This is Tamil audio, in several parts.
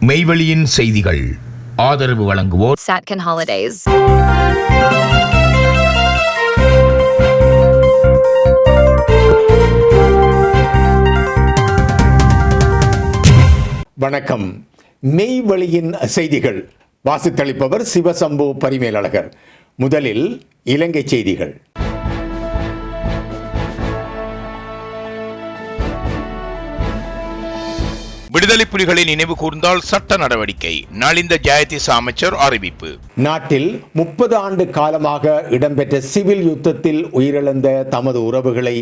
மெய்வெளியின் செய்திகள் ஆதரவு வழங்குவோர் Satcon Holidays. வணக்கம். மெய்வெளியின் செய்திகள் வாசித்தளிப்பவர் சிவசம்பு பரிமேலழகர். முதலில் இலங்கை செய்திகள். விடுதலை புலிகளை நினைவு கூர்ந்தால் சட்ட நடவடிக்கை, நலிந்த ஜெயதிச அமைச்சர் அறிவிப்பு. நாட்டில் 30 ஆண்டு காலமாக இடம்பெற்ற சிவில் யுத்தத்தில் உயிரிழந்த தமது உறவுகளை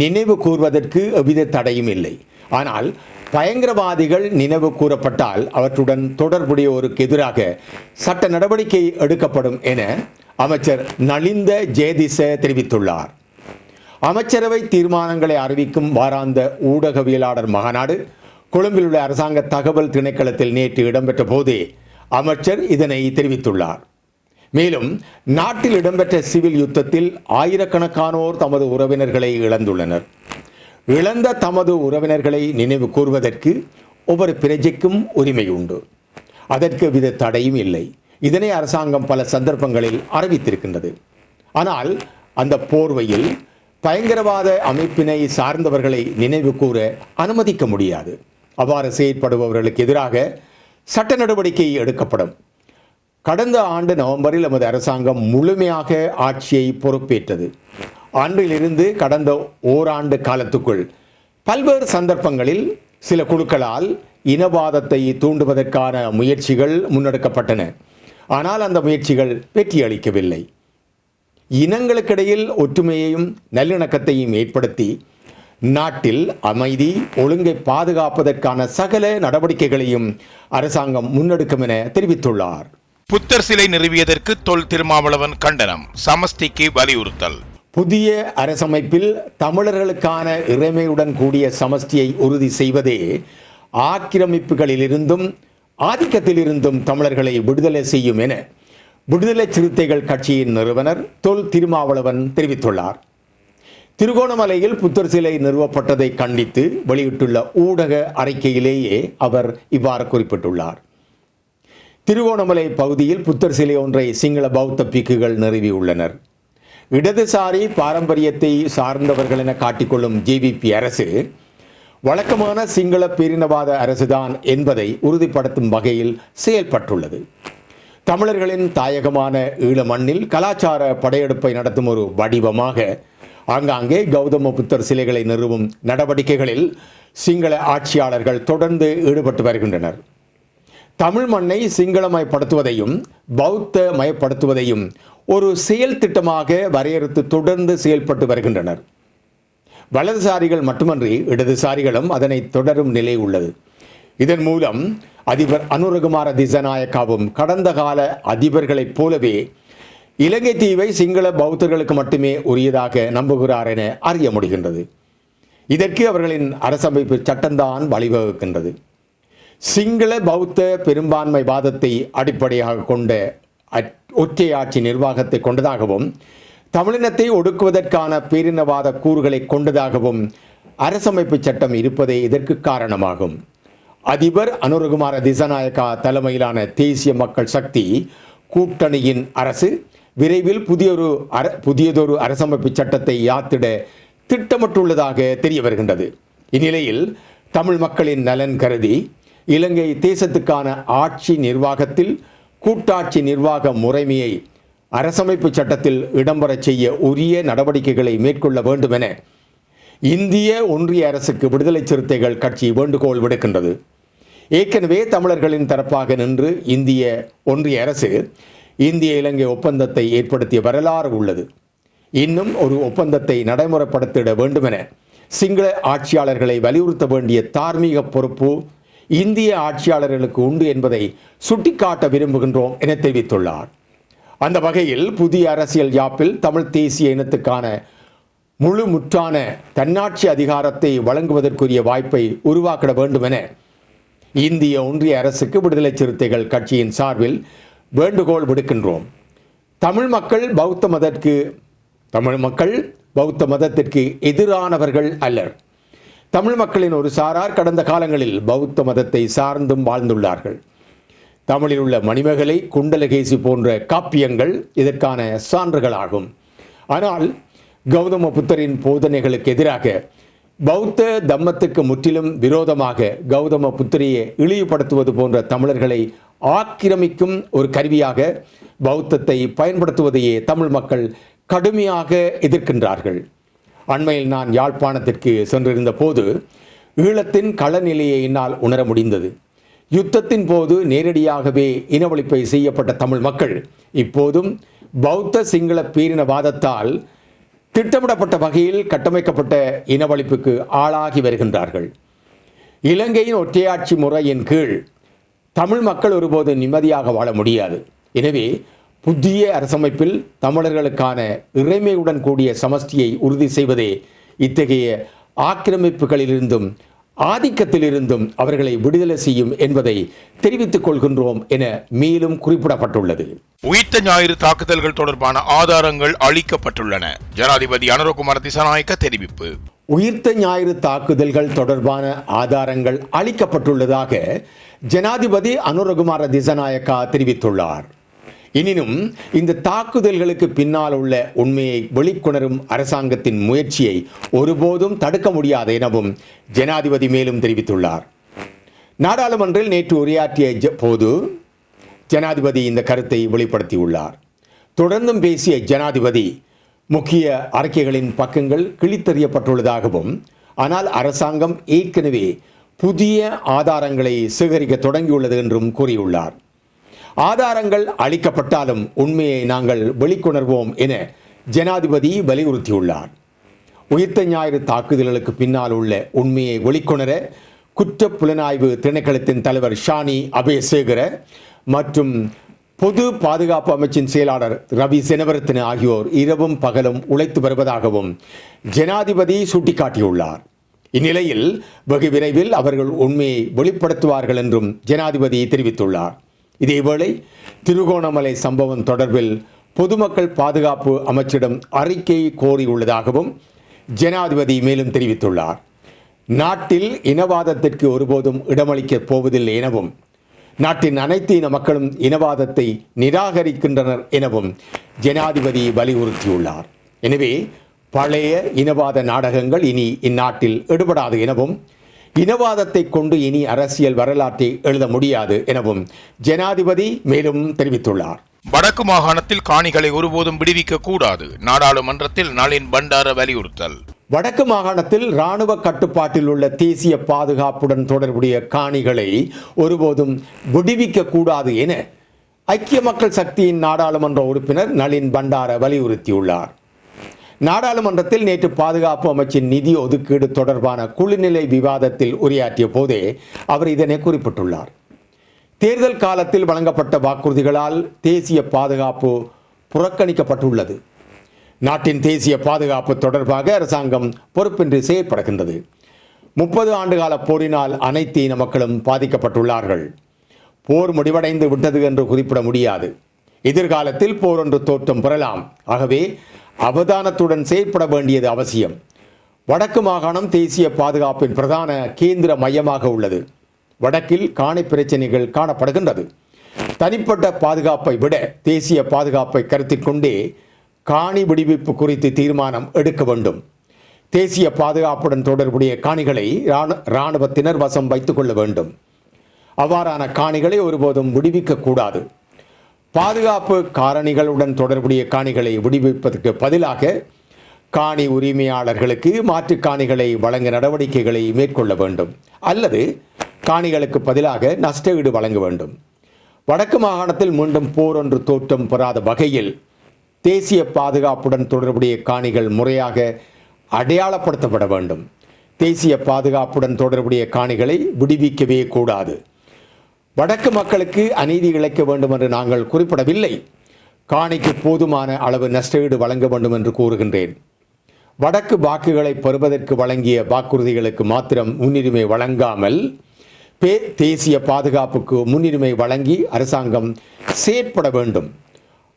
நினைவு கூர்வதற்கு எவ்வித தடையும் இல்லை. ஆனால் பயங்கரவாதிகள் நினைவு கூறப்பட்டால் அவற்றுடன் தொடர்புடையோருக்கு எதிராக சட்ட நடவடிக்கை எடுக்கப்படும் என அமைச்சர் நலிந்த ஜெயதிச தெரிவித்துள்ளார். அமைச்சரவை தீர்மானங்களை அறிவிக்கும் வாராந்த ஊடகவியலாளர் மாநாடு கொழும்பில் உள்ள அரசாங்க தகவல் திணைக்களத்தில் நேற்று இடம்பெற்ற போதே அமைச்சர் இதனை தெரிவித்துள்ளார். மேலும் நாட்டில் இடம்பெற்ற சிவில் யுத்தத்தில் ஆயிரக்கணக்கானோர் தமது உறவினர்களை இழந்துள்ளனர். இழந்த தமது உறவினர்களை நினைவு கூர்வதற்கு ஒவ்வொரு பிரஜைக்கும் உரிமை உண்டு. அதற்கு வித தடையும் இல்லை. இதனை அரசாங்கம் பல சந்தர்ப்பங்களில் அறிவித்திருக்கின்றது. ஆனால் அந்த போர்வையில் பயங்கரவாத அமைப்பினை சார்ந்தவர்களை நினைவு கூற அனுமதிக்க முடியாது. அவ்வாறு செயற்படுபவர்களுக்கு எதிராக சட்ட நடவடிக்கை எடுக்கப்படும். கடந்த ஆண்டு நவம்பரில் நமது அரசாங்கம் முழுமையாக ஆட்சியை பொறுப்பேற்றது. அன்றிலிருந்து கடந்த ஓராண்டு காலத்துக்குள் பல்வேறு சந்தர்ப்பங்களில் சில குழுக்களால் இனவாதத்தை தூண்டுவதற்கான முயற்சிகள் முன்னெடுக்கப்பட்டன. ஆனால் அந்த முயற்சிகள் வெற்றியளிக்கவில்லை. இனங்களுக்கிடையில் ஒற்றுமையையும் நல்லிணக்கத்தையும் ஏற்படுத்தி நாட்டில் அமைதி ஒழுங்கை பாதுகாப்பதற்கான சகல நடவடிக்கைகளையும் அரசாங்கம் முன்னெடுக்கும் என தெரிவித்துள்ளார். புத்தர் சிலை நிறுவியதற்கு தொல் திருமாவளவன் கண்டனம், சமஷ்டிக்கு வலியுறுத்தல். புதிய அரசமைப்பில் தமிழர்களுக்கான இறைமையுடன் கூடிய சமஷ்டியை உறுதி செய்வதே ஆக்கிரமிப்புகளிலிருந்தும் ஆதிக்கத்திலிருந்தும் தமிழர்களை விடுதலை செய்யும் என விடுதலை சிறுத்தைகள் கட்சியின் நிறுவனர் தொல் திருமாவளவன் தெரிவித்துள்ளார். திருகோணமலையில் புத்தர் சிலை நிறுவப்பட்டதை கண்டித்து வெளியிட்டுள்ள ஊடக அறிக்கையிலேயே அவர் இவ்வாறு குறிப்பிட்டுள்ளார். திருகோணமலை பகுதியில் புத்தர் சிலை ஒன்றை சிங்கள பௌத்த பிக்குகள் நிறுவியுள்ளனர். இடதுசாரி பாரம்பரியத்தை சார்ந்தவர்கள் என காட்டிக்கொள்ளும் ஜேவிபி அரசு வழக்கமான சிங்கள பேரினவாத அரசுதான் என்பதை உறுதிப்படுத்தும் வகையில் செயல்பட்டுள்ளது. தமிழர்களின் தாயகமான ஈழ மண்ணில் கலாச்சார படையெடுப்பை நடத்தும் ஒரு வடிவமாக ஆங்காங்கே கௌதம புத்தர் சிலைகளை நிறுவும் நடவடிக்கைகளில் சிங்கள ஆட்சியாளர்கள் தொடர்ந்து ஈடுபட்டு வருகின்றனர். தமிழ் மண்ணை சிங்களமயப்படுத்துவதையும் பௌத்த மயப்படுத்துவதையும் ஒரு செயல் திட்டமாக வரையறுத்து தொடர்ந்து செயல்பட்டு வருகின்றனர். வலதுசாரிகள் மட்டுமன்றி இடதுசாரிகளும் அதனை தொடரும் நிலை உள்ளது. இதன் மூலம் அதிபர் அனுரகுமார திசாநாயக்காவும் கடந்த கால அதிபர்களைப் போலவே இலங்கை தீவை சிங்கள பௌத்தர்களுக்கு மட்டுமே உரியதாக நம்புகிறார் என அறிய முடிகின்றது. இதற்கு அவர்களின் அரசமைப்பு சட்டம்தான் வழிவகுக்கின்றது. சிங்கள பௌத்த பெரும்பான்மை வாதத்தை அடிப்படையாக கொண்ட ஒற்றையாட்சி நிர்வாகத்தை கொண்டதாகவும் தமிழினத்தை ஒடுக்குவதற்கான பேரினவாத கூறுகளை கொண்டதாகவும் அரசமைப்பு சட்டம் இருப்பதே இதற்கு காரணமாகும். அதிபர் அனுரகுமார திசாநாயக்கா தலைமையிலான தேசிய மக்கள் சக்தி கூட்டணியின் அரசு விரைவில் புதியதொரு அரசமைப்பு சட்டத்தை யாத்திட திட்டமிட்டுள்ளதாக தெரிய வருகின்றது. இந்நிலையில் தமிழ் மக்களின் நலன் கருதி இலங்கை தேசத்துக்கான ஆட்சி நிர்வாகத்தில் கூட்டாட்சி நிர்வாக முறைமையை அரசமைப்பு சட்டத்தில் இடம்பெறச் செய்ய உரிய நடவடிக்கைகளை மேற்கொள்ள வேண்டும் என இந்திய ஒன்றிய அரசுக்கு விடுதலை சிறுத்தைகள் கட்சி வேண்டுகோள் விடுக்கின்றது. ஏற்கனவே தமிழர்களின் தரப்பாக நின்று இந்திய ஒன்றிய அரசு இந்திய இலங்கை ஒப்பந்தத்தை ஏற்படுத்திய வரலாறு உள்ளது. இன்னும் ஒரு ஒப்பந்தத்தை நடைமுறைப்படுத்திட வேண்டுமென சிங்கள ஆட்சியாளர்களை வலியுறுத்த வேண்டிய தார்மீக பொறுப்பு இந்திய ஆட்சியாளர்களுக்கு உண்டு என்பதை சுட்டிக்காட்ட விரும்புகின்றோம் என தெரிவித்துள்ளார். அந்த வகையில் புதிய அரசியல் யாப்பில் தமிழ் தேசிய இனத்துக்கான முழு முற்றான தன்னாட்சி அதிகாரத்தை வழங்குவதற்குரிய வாய்ப்பை உருவாக்கிட வேண்டும் என இந்திய ஒன்றிய அரசுக்கு விடுதலை சிறுத்தைகள் கட்சியின் சார்பில் வேண்டுகோள் விடுக்கின்றோம். தமிழ் மக்கள் பௌத்த மதத்திற்கு எதிரானவர்கள் அல்லர். தமிழ் மக்களின் ஒரு சாரார் கடந்த காலங்களில் பௌத்த மதத்தை சார்ந்தும் வாழ்ந்துள்ளார்கள். தமிழில் உள்ள மணிமேகலை, குண்டலகேசி போன்ற காப்பியங்கள் இதற்கான சான்றுகளாகும். ஆனால் கௌதம புத்தரின் போதனைகளுக்கு எதிராக பௌத்த தம்மத்துக்கு முற்றிலும் விரோதமாக கௌதம புத்தரையை இழிவுபடுத்துவது போன்ற தமிழர்களை ஆக்கிரமிக்கும் ஒரு கருவியாக பௌத்தத்தை பயன்படுத்துவதையே தமிழ் மக்கள் கடுமையாக எதிர்க்கின்றார்கள். அண்மையில் நான் யாழ்ப்பாணத்திற்கு சென்றிருந்த போது ஈழத்தின் களநிலையை என்னால் உணர முடிந்தது. யுத்தத்தின் போது நேரடியாகவே இனவழிப்பை செய்யப்பட்ட தமிழ் மக்கள் இப்போதும் பௌத்த சிங்கள பேரினவாதத்தால் திட்டமிடப்பட்ட வகையில் கட்டமைக்கப்பட்ட இனவழிப்புக்கு ஆளாகி வருகின்றார்கள். இலங்கையின் ஒற்றையாட்சி முறையின் கீழ் தமிழ் மக்கள் ஒருபோது நிம்மதியாக வாழ முடியாது. எனவே புதிய அரசமைப்பில் தமிழர்களுக்கான இறைமையுடன் கூடிய சமஷ்டியை உறுதி செய்வதே இத்தகைய ஆக்கிரமிப்புகளிலிருந்தும் ஆதிக்கத்திலிருந்தும் அவர்களை விடுதலை செய்யும் என்பதை தெரிவித்துக் கொள்கின்றோம் என மேலும் குறிப்பிடப்பட்டுள்ளது. உயிர்த்த ஞாயிறு தாக்குதல்கள் தொடர்பான ஆதாரங்கள் அளிக்கப்பட்டுள்ளன. ஜனாதிபதி அனுரகுமார திசாநாயக்க தெரிவிப்பு. உயிர்த்த ஞாயிறு தாக்குதல்கள் தொடர்பான ஆதாரங்கள் அளிக்கப்பட்டுள்ளதாக ஜனாதிபதி அனுரகுமார திசாநாயக்கா தெரிவித்துள்ளார். எனினும் இந்த தாக்குதல்களுக்கு பின்னால் உள்ள உண்மையை வெளிக்கொணரும் அரசாங்கத்தின் முயற்சியை ஒருபோதும் தடுக்க முடியாது எனவும் ஜனாதிபதி மேலும் தெரிவித்துள்ளார். நாடாளுமன்றில் நேற்று உரையாற்றிய போது ஜனாதிபதி இந்த கருத்தை வெளிப்படுத்தியுள்ளார். தொடர்ந்தும் பேசிய ஜனாதிபதி முக்கிய அறிக்கைகளின் பக்கங்கள் கிழித்தெறியப்பட்டுள்ளதாகவும், ஆனால் அரசாங்கம் ஏற்கனவே புதிய ஆதாரங்களை சேகரிக்க தொடங்கியுள்ளது என்றும் கூறியுள்ளார். ஆதாரங்கள் அளிக்கப்பட்டாலும் உண்மையை நாங்கள் வெளிக்கொணர்வோம் என ஜனாதிபதி வலியுறுத்தியுள்ளார். உயிர்த்த ஞாயிறு தாக்குதல்களுக்கு பின்னால் உள்ள உண்மையை வெளிக்கொணர குற்ற புலனாய்வு திணைக்களத்தின் தலைவர் ஷானி அபேசேகர மற்றும் பொது பாதுகாப்பு அமைச்சின் செயலாளர் ரவி செனவரத்ன ஆகியோர் இரவும் பகலும் உழைத்து வருவதாகவும் ஜனாதிபதி சுட்டிக்காட்டியுள்ளார். இந்நிலையில் வெகு விரைவில் அவர்கள் உண்மையை வெளிப்படுத்துவார்கள் என்றும் ஜனாதிபதி தெரிவித்துள்ளார். இதேவேளை திருகோணமலை சம்பவம் தொடர்பில் பொதுமக்கள் பாதுகாப்பு அமைச்சிடம் அறிக்கை கோரியுள்ளதாகவும் ஜனாதிபதி மேலும் தெரிவித்துள்ளார். நாட்டில் இனவாதத்திற்கு ஒருபோதும் இடமளிக்கப் போவதில்லை எனவும், நாட்டின் அனைத்து இன மக்களும் இனவாதத்தை நிராகரிக்கின்றனர் எனவும் ஜனாதிபதி வலியுறுத்தியுள்ளார். எனவே பழைய இனவாத நாடகங்கள் இனி இந்நாட்டில் எடுபடாது எனவும், இனவாதத்தை கொண்டு இனி அரசியல் வரலாற்றை எழுத முடியாது எனவும் ஜனாதிபதி மேலும் தெரிவித்துள்ளார். வடக்கு மாகாணத்தில் காணிகளை ஒருபோதும் விடுவிக்க கூடாது. நாடாளுமன்றத்தில் நளின் பண்டார வலியுறுத்தல். வடக்கு மாகாணத்தில் இராணுவ கட்டுப்பாட்டில் உள்ள தேசிய பாதுகாப்புடன் தொடர்புடைய காணிகளை ஒருபோதும் விடுவிக்க கூடாது என ஐக்கிய மக்கள் சக்தியின் நாடாளுமன்ற உறுப்பினர் நளின் பண்டார வலியுறுத்தியுள்ளார். நாடாளுமன்றத்தில் நேற்று பாதுகாப்பு அமைச்சின் நிதி ஒதுக்கீடு தொடர்பான குழுநிலை விவாதத்தில் உரையாற்றிய போதே அவர் இதனை குறிப்பிட்டுள்ளார். தேர்தல் காலத்தில் வழங்கப்பட்ட வாக்குறுதிகளால் தேசிய பாதுகாப்பு புறக்கணிக்கப்பட்டுள்ளது. நாட்டின் தேசிய பாதுகாப்பு தொடர்பாக அரசாங்கம் பொறுப்பின்றி செயற்படுகின்றது. 30 ஆண்டுகால போரினால் அனைத்து இன மக்களும் பாதிக்கப்பட்டுள்ளார்கள். போர் முடிவடைந்து விட்டது என்று குறிப்பிட முடியாது. எதிர்காலத்தில் போர் ஒன்று தோற்றம் பெறலாம். ஆகவே அவதானத்துடன் செயற்பட வேண்டியது அவசியம். வடக்கு மாகாணம் தேசிய பாதுகாப்பின் பிரதான கேந்திர மையமாக உள்ளது. வடக்கில் காணி பிரச்சனைகள் காணப்படுகின்றது. தனிப்பட்ட பாதுகாப்பை விட தேசிய பாதுகாப்பை கருத்தில் கொண்டே காணி விடுவிப்பு குறித்து தீர்மானம் எடுக்க வேண்டும். தேசிய பாதுகாப்புடன் தொடர்புடைய காணிகளை இராணுவத்தினர் வசம் வைத்துக் கொள்ள வேண்டும். அவ்வாறான காணிகளை ஒருபோதும் விடுவிக்கக்கூடாது. பாதுகாப்பு காரணிகளுடன் தொடர்புடைய காணிகளை விடுவிப்பதற்கு பதிலாக காணி உரிமையாளர்களுக்கு மாற்று காணிகளை வழங்க நடவடிக்கைகளை மேற்கொள்ள வேண்டும், அல்லது காணிகளுக்கு பதிலாக நஷ்டஈடு வழங்க வேண்டும். வடக்கு மாகாணத்தில் மீண்டும் போர் ஒன்று தோற்றம் பெறாத வகையில் தேசிய பாதுகாப்புடன் தொடர்புடைய காணிகள் முறையாக அடையாளப்படுத்தப்பட வேண்டும். தேசிய பாதுகாப்புடன் தொடர்புடைய காணிகளை விடுவிக்கவே கூடாது. வடக்கு மக்களுக்கு அநீதி இழைக்க வேண்டும் என்று நாங்கள் குறிப்பிடவில்லை. காணிக்கு போதுமான அளவு நஷ்டஈடு வழங்க வேண்டும் என்று கூறுகின்றேன். வடக்கு வாக்குகளை பெறுவதற்கு வழங்கிய வாக்குறுதிகளுக்கு மாத்திரம் முன்னுரிமை வழங்காமல் தேசிய பாதுகாப்புக்கு முன்னுரிமை வழங்கி அரசாங்கம் செயற்பட வேண்டும்.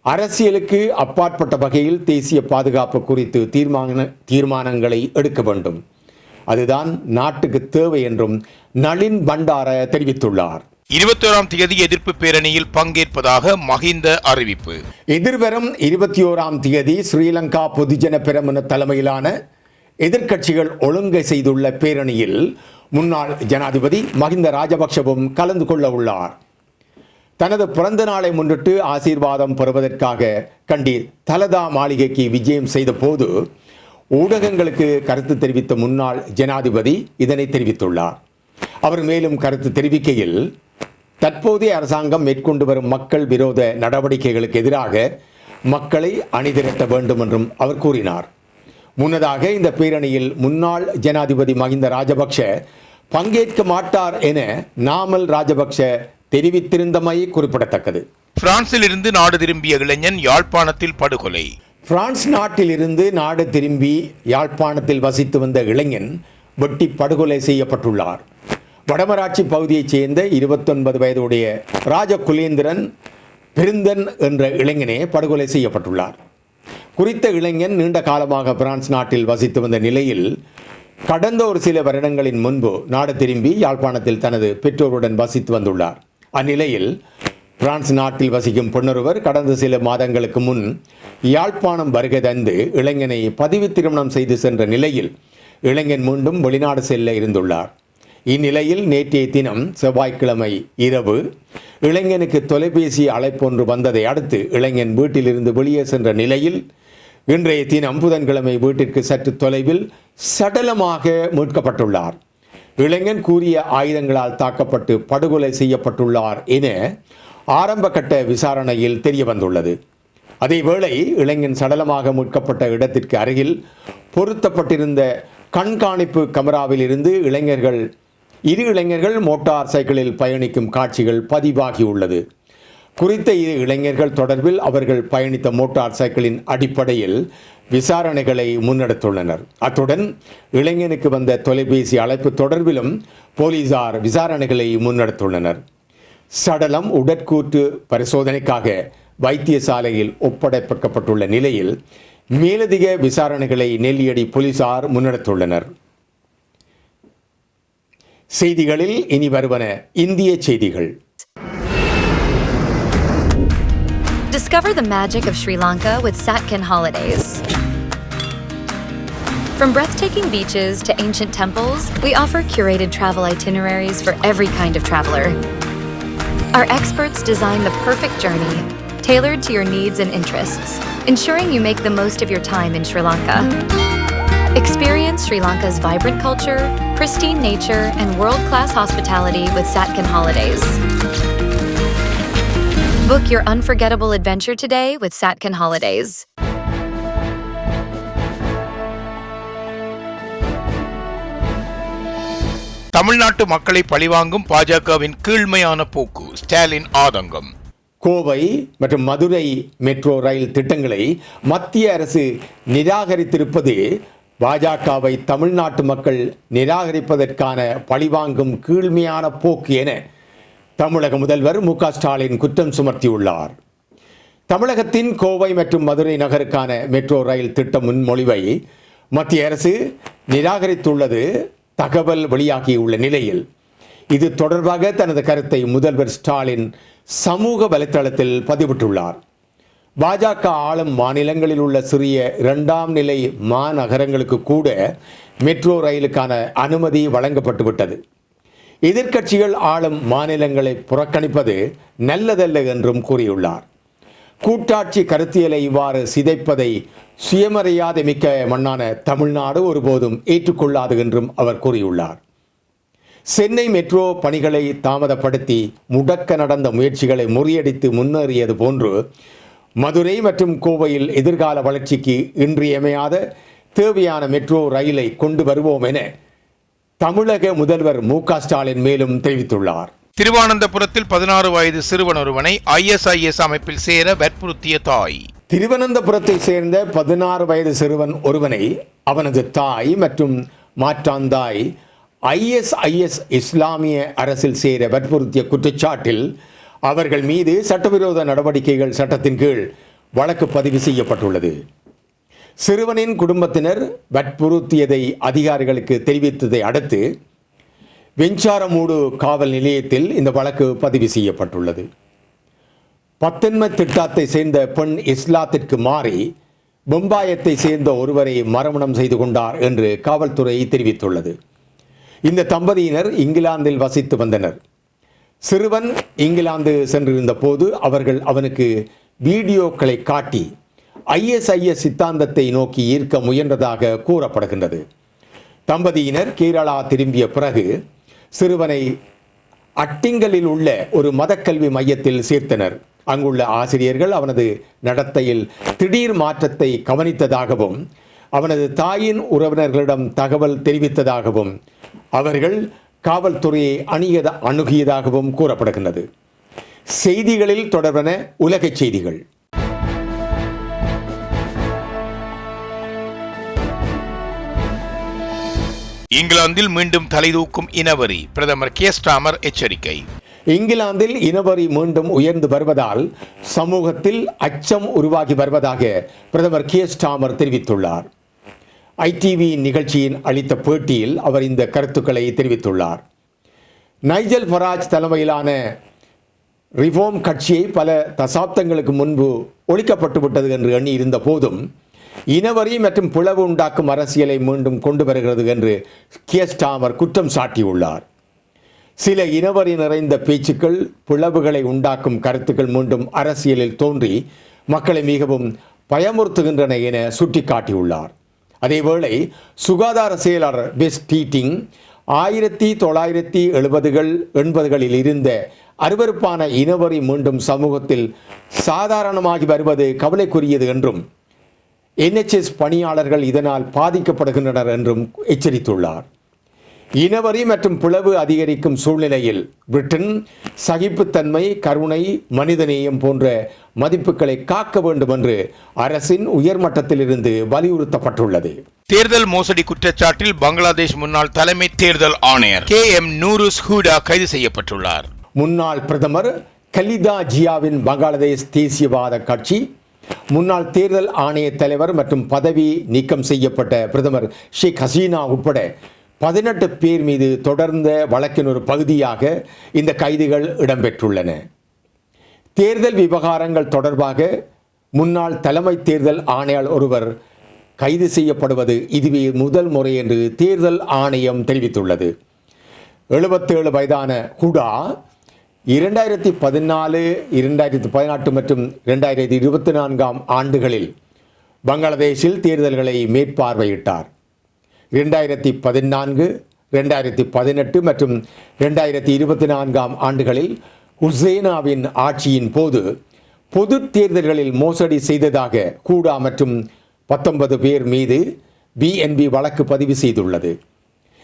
அரசியலுக்கு அப்பாற்பட்ட வகையில் தேசிய பாதுகாப்பு குறித்து தீர்மானங்களை எடுக்க வேண்டும். அதுதான் நாட்டுக்கு தேவை என்றும் நளின் பண்டார தெரிவித்துள்ளார். 21ஆம் தேதி எதிர்ப்பு பேரணியில் பங்கேற்பதாக மஹிந்த அறிவிப்பு. எதிர்வரும் 21ஆம் தேதி ஸ்ரீலங்கா பொதுஜன பெரமுன தலைமையிலான எதிர்க்கட்சிகள் ஒழுங்கை செய்துள்ள பேரணியில் முன்னாள் ஜனாதிபதி மஹிந்த ராஜபக்ஷவும் கலந்து கொள்ள உள்ளார். தனது பிறந்த நாளை முன்னிட்டு ஆசீர்வாதம் பெறுவதற்காக கண்டி தலதா மாளிகைக்கு விஜயம் செய்த போது ஊடகங்களுக்கு கருத்து தெரிவித்த முன்னாள் ஜனாதிபதி இதனை தெரிவித்துள்ளார். அவர் மேலும் கருத்து தெரிவிக்கையில், தற்போதைய அரசாங்கம் மேற்கொண்டு வரும் மக்கள் விரோத நடவடிக்கைகளுக்கு எதிராக மக்களை அணிதிரட்ட வேண்டும் என்றும் அவர் கூறினார். முன்னதாக இந்த பேரணியில் முன்னாள் ஜனாதிபதி மஹிந்த ராஜபக்ஷ பங்கேற்க மாட்டார் என நாமல் ராஜபக்ஷ தெரிவித்திருந்தமை குறிப்பிடத்தக்கது. பிரான்சில் இருந்து நாடு திரும்பிய இளைஞன் யாழ்ப்பாணத்தில் படுகொலை. பிரான்ஸ் நாட்டில் இருந்து நாடு திரும்பி யாழ்ப்பாணத்தில் வசித்து வந்த இளைஞன் வெட்டி படுகொலை செய்யப்பட்டுள்ளார். வடமராட்சி பகுதியைச் சேர்ந்த 29 வயதுடைய ராஜகுலேந்திரன் பெருந்தன் என்ற இளைஞனே படுகொலை செய்யப்பட்டுள்ளார். குறித்த இளைஞன் நீண்ட காலமாக பிரான்ஸ் நாட்டில் வசித்து வந்த நிலையில் கடந்த ஒரு சில வருடங்களின் முன்பு நாடு திரும்பி யாழ்ப்பாணத்தில் தனது பெற்றோருடன் வசித்து வந்துள்ளார். அந்நிலையில் பிரான்ஸ் நாட்டில் வசிக்கும் பெண்ணொருவர் கடந்த சில மாதங்களுக்கு முன் யாழ்ப்பாணம் வருகை தந்து இளைஞனை பதிவு திருமணம் செய்து சென்ற நிலையில் இளைஞன் மீண்டும் வெளிநாடு செல்ல இருந்துள்ளார். இந்நிலையில் நேற்றைய தினம் செவ்வாய்க்கிழமை இரவு இளைஞனுக்கு தொலைபேசி அழைப்பொன்று வந்ததை அடுத்து இளைஞன் வீட்டிலிருந்து வெளியே சென்ற நிலையில் இன்றைய தினம் புதன்கிழமை வீட்டிற்கு சற்று தொலைவில் சடலமாக மீட்கப்பட்டுள்ளார். இளைஞன் கூறிய ஆயுதங்களால் தாக்கப்பட்டு படுகொலை செய்யப்பட்டுள்ளார் என ஆரம்ப கட்ட விசாரணையில் தெரிய வந்துள்ளது. அதேவேளை இளைஞன் சடலமாக மீட்கப்பட்ட இடத்திற்கு அருகில் பொருத்தப்பட்டிருந்த கண்காணிப்பு கமராவில் இருந்து இரு இளைஞர்கள் மோட்டார் சைக்கிளில் பயணிக்கும் காட்சிகள் பதிவாகியுள்ளது. குறித்த இரு இளைஞர்கள் தொடர்பில் அவர்கள் பயணித்த மோட்டார் சைக்கிளின் அடிப்படையில் விசாரணைகளை முன்னெடுத்துள்ளனர். அத்துடன் இளைஞனுக்கு வந்த தொலைபேசி அழைப்பு தொடர்பிலும் போலீசார் விசாரணைகளை முன்னெடுத்துள்ளனர். சடலம் உடற்கூற்று பரிசோதனைக்காக வைத்தியசாலையில் ஒப்படைக்கப்பட்டுள்ள நிலையில் மேலதிக விசாரணைகளை நெல்லியடி போலீசார் முன்னெடுத்துள்ளனர். செய்திகளில் இனி வருவன இந்திய செய்திகள். Discover the magic of Sri Lanka with Satkin Holidays. From breathtaking beaches to ancient temples, we offer curated travel itineraries for every kind of traveler. Our experts design the perfect journey, tailored to your needs and interests, ensuring you make the most of your time in Sri Lanka. Experience Sri Lanka's vibrant culture, pristine nature, and world-class hospitality with Satkin Holidays. Book your unforgettable adventure today with Satkin Holidays. தமிழ்நாட்டு மக்களை பழிவாங்கும் பாஜகவின் கீழ்மையான போக்கு, ஸ்டாலின் ஆதங்கம். கோவை மற்றும் மதுரை மெட்ரோ ரயில் திட்டங்களை மத்திய அரசு நிராகரித்திருப்பது பாஜகவை தமிழ்நாட்டு மக்கள் நிராகரிப்பதற்கான பழிவாங்கும் கீழ்மையான போக்கு என தமிழக முதல்வர் மு.க. ஸ்டாலின் குற்றம் சுமத்தியுள்ளார். தமிழகத்தின் கோவை மற்றும் மதுரை நகருக்கான மெட்ரோ ரயில் திட்ட முன்மொழிவை மத்திய அரசு நிராகரித்துள்ளது தகவல் வெளியாகியுள்ள நிலையில் இது தொடர்பாக தனது கருத்தை முதல்வர் ஸ்டாலின் சமூக வலைத்தளத்தில் பதிவிட்டுள்ளார். பாஜக ஆளும் மாநிலங்களில் உள்ள சிறிய 2ஆம் நிலை மாநகரங்களுக்கு கூட மெட்ரோ ரயிலுக்கான அனுமதி வழங்கப்பட்டுவிட்டது. எதிர்க்கட்சிகள் ஆளும் மாநிலங்களை புறக்கணிப்பது நல்லதல்ல என்றும் கூறியுள்ளார். கூட்டாட்சி கருத்தியலை இவ்வாறு சிதைப்பதை சுயமரியாதை மிக்க மண்ணான தமிழ்நாடு ஒருபோதும் ஏற்றுக்கொள்ளாது என்றும் அவர் கூறியுள்ளார். சென்னை மெட்ரோ பணிகளை தாமதப்படுத்தி முடக்க நடந்த முயற்சிகளை முறியடித்து முன்னேறியது போன்று மதுரை மற்றும் கோவையில் எதிர்கால வளர்ச்சிக்கு இன்றியமையாத தேவையான மெட்ரோ ரயிலை கொண்டு வருவோம் என தமிழக முதல்வர் மு.க. ஸ்டாலின் மேலும் தெரிவித்துள்ளார். திருவனந்தபுரத்தில் 16 வயது சிறுவன் ஒருவனை ISIS அமைப்பில் சேர வற்புறுத்திய தாய். திருவனந்தபுரத்தை சேர்ந்த 16 வயது சிறுவன் ஒருவனை அவனது தாய் மற்றும் மாற்றாந்தாய் ISIS இஸ்லாமிய அரசில் சேர வற்புறுத்திய குற்றச்சாட்டில் அவர்கள் மீது சட்டவிரோத நடவடிக்கைகள் சட்டத்தின் கீழ் வழக்கு பதிவு செய்யப்பட்டுள்ளது. சிறுவனின் குடும்பத்தினர் வற்புறுத்தியதை அதிகாரிகளுக்கு தெரிவித்ததை அடுத்து வெஞ்சாரமூடு காவல் நிலையத்தில் இந்த வழக்கு பதிவு செய்யப்பட்டுள்ளது. பத்தென்ம திட்டத்தை சேர்ந்த பெண் இஸ்லாத்திற்கு மாறி பொம்பாயத்தை சேர்ந்த ஒருவரை மறுமணம் செய்து கொண்டார் என்று காவல்துறை தெரிவித்துள்ளது. இந்த தம்பதியினர் இங்கிலாந்தில் வசித்து வந்தனர். சிறுவன் இங்கிலாந்து சென்றிருந்த போது அவர்கள் அவனுக்கு வீடியோக்களை காட்டி ISIS சித்தாந்தத்தை நோக்கி ஈர்க்க முயன்றதாக கூறப்படுகின்றது. தம்பதியினர் கேரளா திரும்பிய பிறகு சிறுவனை அட்டிங்கலில் உள்ள ஒரு மதக்கல்வி மையத்தில் சேர்த்தனர். அங்குள்ள ஆசிரியர்கள் அவனது நடத்தையில் திடீர் மாற்றத்தை கவனித்ததாகவும் அவனது தாயின் உறவினர்களிடம் தகவல் தெரிவித்ததாகவும் அவர்கள் காவல்துறையை அணுகியதாகவும் கூறப்படுகின்றது. செய்திகளில் தொடர்பான உலகச் செய்திகள். இங்கிலாந்தில் மீண்டும் தலைதூக்கும் இனவரி, பிரதமர் கியர் ஸ்டாமர் எச்சரிக்கை. இங்கிலாந்தில் இனவரி மீண்டும் உயர்ந்து வருவதால் சமூகத்தில் அச்சம் உருவாகி வருவதாக பிரதமர் கியர் ஸ்டாமர் தெரிவித்துள்ளார். ITV நிகழ்ச்சியின் அளித்த பேட்டியில் அவர் இந்த கருத்துக்களை தெரிவித்துள்ளார். நைஜல் ஃபராஜ் தலைமையிலான ரிஃபார்ம் கட்சியை பல தசாப்தங்களுக்கு முன்பு ஒழிக்கப்பட்டுவிட்டது என்று எண்ணி இருந்த போதும் இனவரி மற்றும் பிளவு உண்டாக்கும் அரசியலை மீண்டும் கொண்டு வருகிறது என்று கியர் ஸ்டாமர் குற்றம் சாட்டியுள்ளார். சில இனவரி நிறைந்த பேச்சுக்கள், பிளவுகளை உண்டாக்கும் கருத்துக்கள் மீண்டும் அரசியலில் தோன்றி மக்களை மிகவும் பயமுறுத்துகின்றன என சுட்டிக்காட்டியுள்ளார். அதேவேளை சுகாதார செயலாளர் பெஸ் கீட்டிங் 1970களில் இருந்த அருவருப்பான இனவரி மீண்டும் சமூகத்தில் சாதாரணமாகி வருவது கவலைக்குரியது என்றும் NHS பணியாளர்கள் இதனால் பாதிக்கப்படுகின்றனர் என்றும் எச்சரித்துள்ளார். இனவரி மற்றும் பிளவு அதிகரிக்கும் சூழ்நிலையில் பிரிட்டன் சகிப்புத்தன்மை, கருணை, மனிதநேயம் போன்ற மதிப்புகளை காக்க வேண்டும் என்று அரசின் உயர்மட்டத்திலிருந்து வலியுறுத்தப்பட்டுள்ளது. தேர்தல் மோசடி குற்றச்சாட்டில் பங்களாதேஷ் முன்னாள் தலைமை தேர்தல் ஆணையர் KM நூருஸ் ஹூடா கைது செய்யப்பட்டுள்ளார். முன்னாள் பிரதமர் கலிதா ஜியாவின் பங்களாதேஷ் தேசியவாத கட்சி, முன்னாள் தேர்தல் ஆணைய தலைவர் மற்றும் பதவி நீக்கம் செய்யப்பட்ட பிரதமர் ஷேக் ஹசீனா உட்பட 18 பேர் மீது தொடர்ந்த வழக்கின் ஒரு பகுதியாக இந்த கைதுகள் இடம்பெற்றுள்ளன. தேர்தல் விவகாரங்கள் தொடர்பாக முன்னாள் தலைமை தேர்தல் ஆணையாளர் ஒருவர் கைது செய்யப்படுவது இதுவே முதல் முறை என்று தேர்தல் ஆணையம் தெரிவித்துள்ளது. 77 வயதான ஹுடா 2014, 2018 மற்றும் 2024 ஆண்டுகளில் பங்களாதேஷில் தேர்தல்களை மேற்பார்வையிட்டார். 2014, 2018 மற்றும் 2024 ஆண்டுகளில் உசேனாவின் ஆட்சியின் போது பொது தேர்தல்களில் மோசடி செய்ததாக ஹூடா மற்றும் 19 பேர் மீது BNB வழக்கு பதிவு செய்துள்ளது.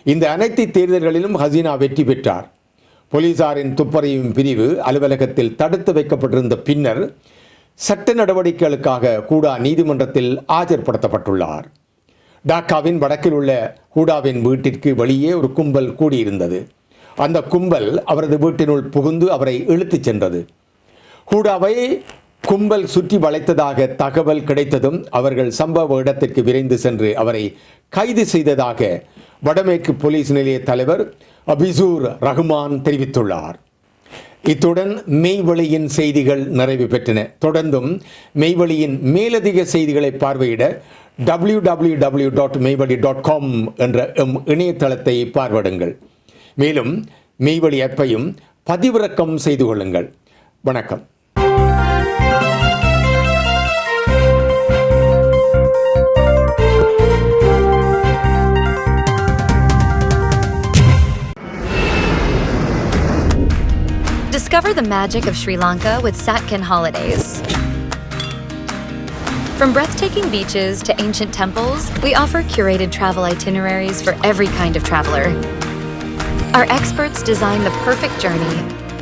இந்த அனைத்து தேர்தல்களிலும் ஹசீனா வெற்றி பெற்றார். போலீசாரின் துப்பறியும் பிரிவு அலுவலகத்தில் தடுத்து வைக்கப்பட்டிருந்த பின்னர் சட்ட நடவடிக்கைகளுக்காக ஹூடா நீதிமன்றத்தில் ஆஜர்படுத்தப்பட்டுள்ளார். டாக்காவின் வடக்கில் உள்ள ஹூடாவின் வீட்டிற்கு வெளியே ஒரு கும்பல் கூடியிருந்தது. அந்த கும்பல் அவரது வீட்டினுள் புகுந்து அவரை இழுத்துச் சென்றது. ஹூடாவை கும்பல் சுற்றி வளைத்ததாக தகவல் கிடைத்ததும் அவர்கள் சம்பவ இடத்திற்கு விரைந்து சென்று அவரை கைது செய்ததாக வடமேற்கு போலீஸ் நிலைய தலைவர் அபிசூர் ரஹ்மான் தெரிவித்துள்ளார். இத்துடன் மெய்வழியின் செய்திகள் நிறைவு பெற்றன. தொடர்ந்தும் மெய்வழியின் மேலதிக செய்திகளை பார்வையிட www.மெய்வழி.com என்ற இணையதளத்தை பார்வையிடுங்கள். மேலும் மெய்வழி ஆப்பையும் பதிவிறக்கம் செய்து கொள்ளுங்கள். வணக்கம். Discover the magic of Sri Lanka with Satkin Holidays. From breathtaking beaches to ancient temples, we offer curated travel itineraries for every kind of traveler. Our experts design the perfect journey,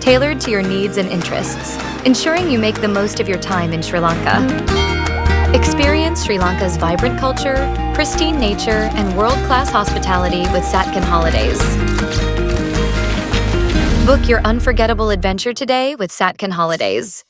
tailored to your needs and interests, ensuring you make the most of your time in Sri Lanka. Experience Sri Lanka's vibrant culture, pristine nature, and world-class hospitality with Satkin Holidays. Book your unforgettable adventure today with Satkin Holidays.